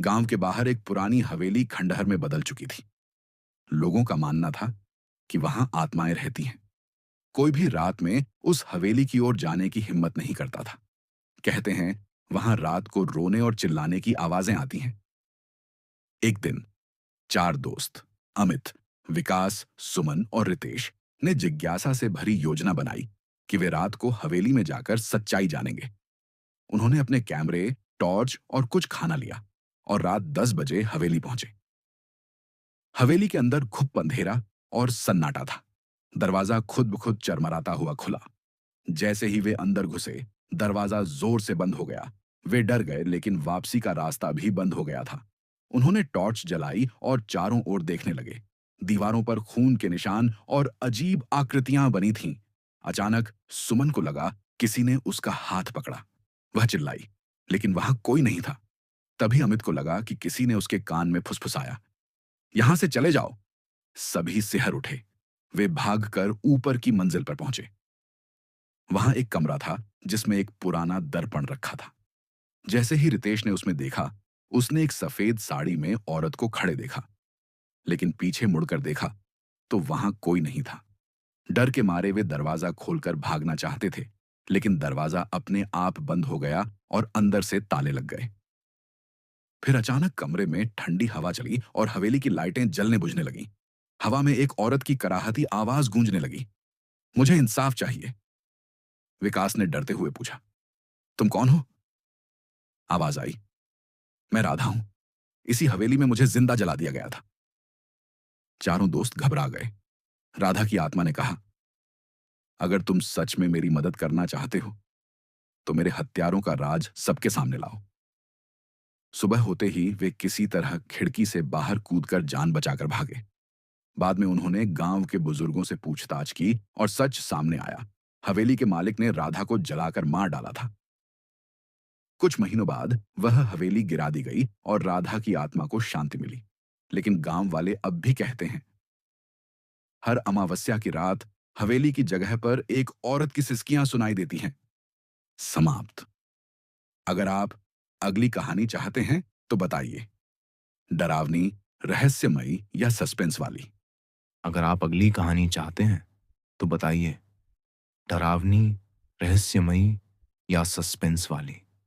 गांव के बाहर एक पुरानी हवेली खंडहर में बदल चुकी थी। लोगों का मानना था कि वहां आत्माएं रहती हैं। कोई भी रात में उस हवेली की ओर जाने की हिम्मत नहीं करता था। कहते हैं वहां रात को रोने और चिल्लाने की आवाजें आती हैं। एक दिन चार दोस्त अमित, विकास, सुमन और रितेश ने जिज्ञासा से भरी योजना बनाई कि वे रात को हवेली में जाकर सच्चाई जानेंगे। उन्होंने अपने कैमरे, टॉर्च और कुछ खाना लिया और रात 10 बजे हवेली पहुंचे। हवेली के अंदर खूब अंधेरा और सन्नाटा था। दरवाजा खुद ब खुद चरमराता हुआ खुला। जैसे ही वे अंदर घुसे, दरवाजा जोर से बंद हो गया। वे डर गए, लेकिन वापसी का रास्ता भी बंद हो गया था। उन्होंने टॉर्च जलाई और चारों ओर देखने लगे। दीवारों पर खून के निशान और अजीब आकृतियां बनी थीं। अचानक सुमन को लगा किसी ने उसका हाथ पकड़ा। वह चिल्लाई, लेकिन वहां कोई नहीं था। तभी अमित को लगा कि किसी ने उसके कान में फुसफुसाया, यहां से चले जाओ। सभी सिहर उठे। वे भागकर ऊपर की मंजिल पर पहुंचे। वहां एक कमरा था जिसमें एक पुराना दर्पण रखा था। जैसे ही रितेश ने उसमें देखा, उसने एक सफेद साड़ी में औरत को खड़े देखा, लेकिन पीछे मुड़कर देखा तो वहां कोई नहीं था। डर के मारे वे दरवाजा खोलकर भागना चाहते थे, लेकिन दरवाजा अपने आप बंद हो गया और अंदर से ताले लग गए। फिर अचानक कमरे में ठंडी हवा चली और हवेली की लाइटें जलने बुझने लगीं। हवा में एक औरत की कराहती आवाज गूंजने लगी, मुझे इंसाफ चाहिए। विकास ने डरते हुए पूछा, तुम कौन हो? आवाज आई, मैं राधा हूं। इसी हवेली में मुझे जिंदा जला दिया गया था। चारों दोस्त घबरा गए। राधा की आत्मा ने कहा, अगर तुम सच में मेरी मदद करना चाहते हो तो मेरे हत्यारों का राज सबके सामने लाओ। सुबह होते ही वे किसी तरह खिड़की से बाहर कूदकर जान बचाकर भागे। बाद में उन्होंने गांव के बुजुर्गों से पूछताछ की और सच सामने आया। हवेली के मालिक ने राधा को जलाकर मार डाला था। कुछ महीनों बाद वह हवेली गिरा दी गई और राधा की आत्मा को शांति मिली। लेकिन गांव वाले अब भी कहते हैं, हर अमावस्या की रात हवेली की जगह पर एक औरत की सिसकियां सुनाई देती हैं। समाप्त। अगर आप अगली कहानी चाहते हैं तो बताइए, डरावनी, रहस्यमयी या सस्पेंस वाली। अगर आप अगली कहानी चाहते हैं तो बताइए, डरावनी, रहस्यमयी या सस्पेंस वाली।